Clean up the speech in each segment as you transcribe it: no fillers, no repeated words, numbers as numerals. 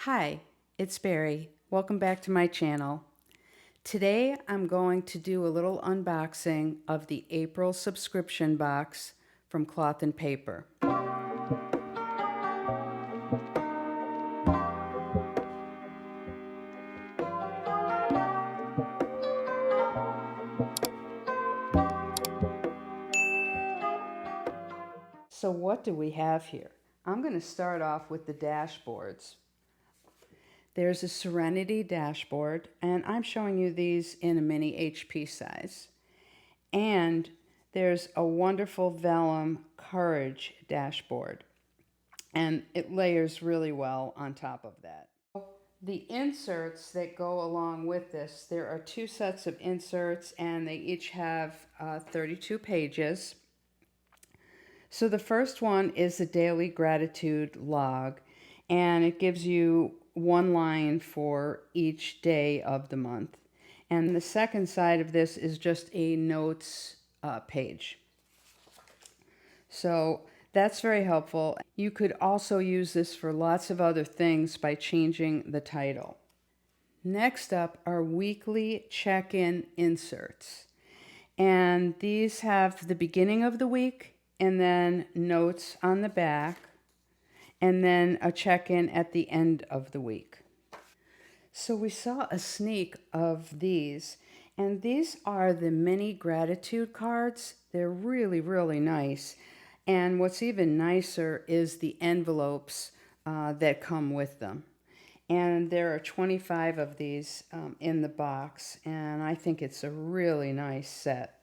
Hi, it's Barry. Welcome back to my channel. Today I'm going to do a little unboxing of the April subscription box from Cloth and Paper. So what do we have here? I'm going to start off with the dashboards. There's a Serenity dashboard, and I'm showing you these in a mini HP size. And there's a wonderful vellum Courage dashboard, and it layers really well on top of that. The inserts that go along with this, there are two sets of inserts, and they each have 32 pages. So the first one is the daily gratitude log, and it gives you one line for each day of the month. And the second side of this is just a notes page. So that's very helpful. You could also use this for lots of other things by changing the title. Next up are weekly check-in inserts. And these have the beginning of the week and then notes on the back and then a check-in at the end of the week. So we saw a sneak of these, and these are the mini gratitude cards. They're really, really nice. And what's even nicer is the envelopes that come with them. And there are 25 of these in the box, and I think it's a really nice set.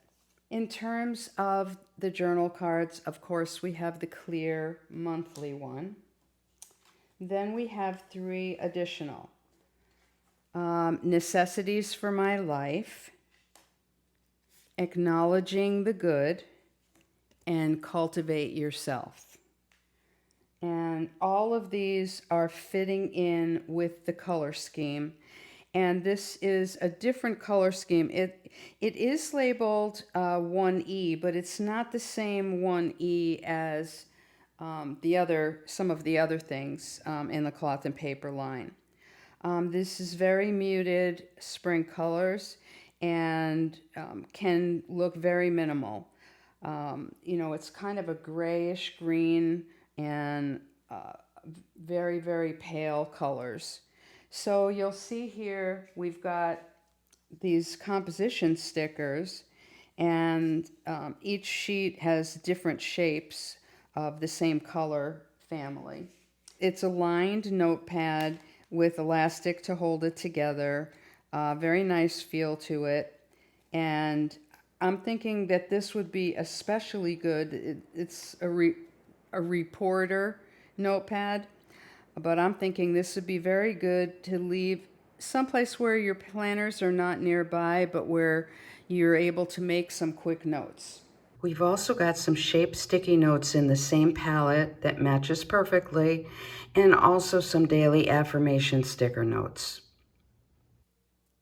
In terms of the journal cards, of course, we have the clear monthly one. Then we have 3 additional. Necessities for my life, acknowledging the good, and cultivate yourself. And all of these are fitting in with the color scheme. And this is a different color scheme. It is labeled 1E, but it's not the same 1E as some of the other things in the Cloth and Paper line. This is very muted spring colors and can look very minimal. It's kind of a grayish green and very, very pale colors. So you'll see here we've got these composition stickers, and each sheet has different shapes of the same color family. It's a lined notepad with elastic to hold it together. Very nice feel to it. And I'm thinking that this would be especially good. It's a reporter notepad, but I'm thinking this would be very good to leave someplace where your planners are not nearby, but where you're able to make some quick notes. We've also got some shaped sticky notes in the same palette that matches perfectly, and also some daily affirmation sticker notes.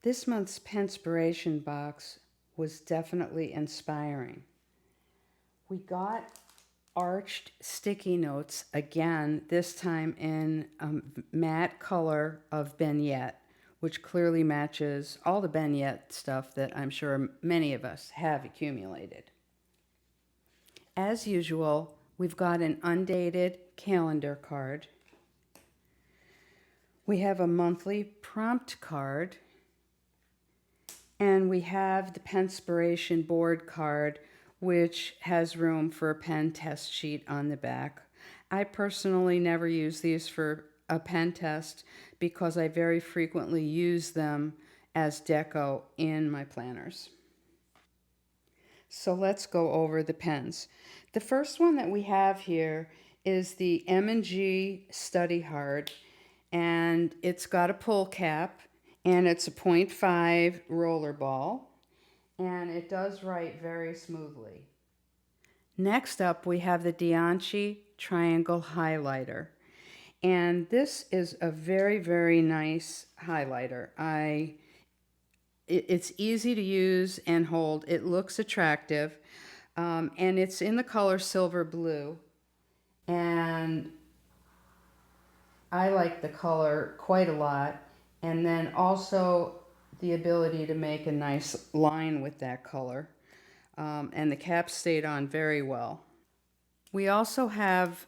This month's Penspiration box was definitely inspiring. We got arched sticky notes again, this time in a matte color of beignet, which clearly matches all the beignet stuff that I'm sure many of us have accumulated. As usual, we've got an undated calendar card. We have a monthly prompt card. And we have the Penspiration board card, which has room for a pen test sheet on the back. I personally never use these for a pen test because I very frequently use them as deco in my planners. So let's go over the pens. The first one that we have here is the M&G Study Hard, and it's got a pull cap, and it's a 0.5 roller ball, and it does write very smoothly. Next up, we have the Dianchi Triangle Highlighter, and this is a very, very nice highlighter. It's easy to use and hold. It looks attractive, and it's in the color silver blue. And I like the color quite a lot, and then also the ability to make a nice line with that color. And the cap stayed on very well. We also have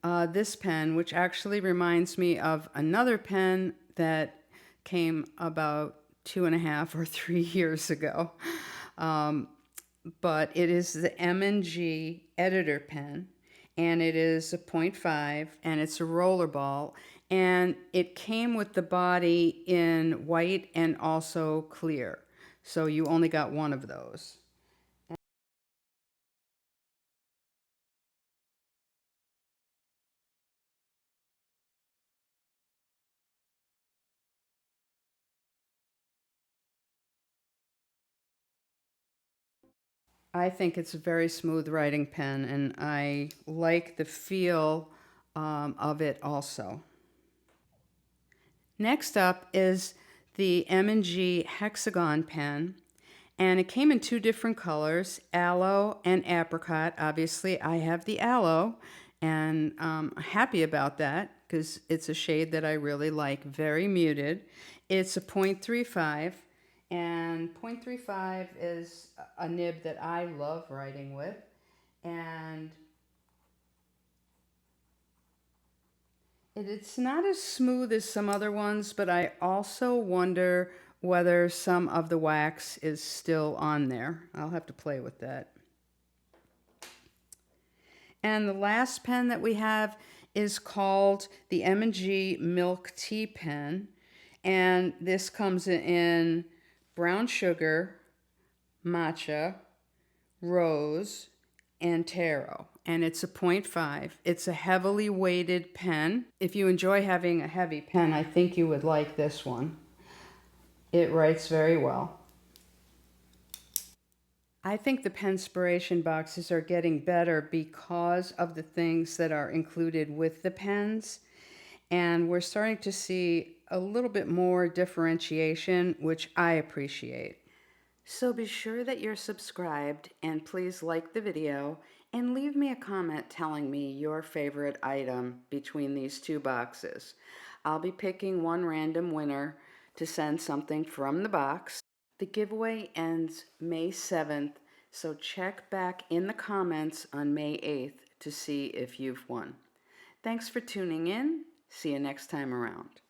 this pen, which actually reminds me of another pen that came about 2.5 or 3 years ago. Um, but it is the M&G editor pen, and it is a 0.5, and it's a roller ball, and it came with the body in white and also clear, so you only got one of those. I think it's a very smooth writing pen, and I like the feel of it also. Next up is the M&G hexagon pen, and it came in two different colors, aloe and apricot. Obviously, I have the aloe, and I'm happy about that because it's a shade that I really like, very muted. It's a 0.35, and 0.35 is a nib that I love writing with. And it's not as smooth as some other ones, but I also wonder whether some of the wax is still on there. I'll have to play with that. And the last pen that we have is called the M&G Milk Tea Pen. And this comes in brown sugar, matcha, rose, and taro. And it's a 0.5. It's a heavily weighted pen. If you enjoy having a heavy pen, I think you would like this one. It writes very well. I think the Penspiration boxes are getting better because of the things that are included with the pens. And we're starting to see a little bit more differentiation, which I appreciate. So be sure that you're subscribed, and please like the video and leave me a comment telling me your favorite item between these two boxes. I'll be picking one random winner to send something from the box. The giveaway ends May 7th, so check back in the comments on May 8th to see if you've won. Thanks for tuning in. See you next time around.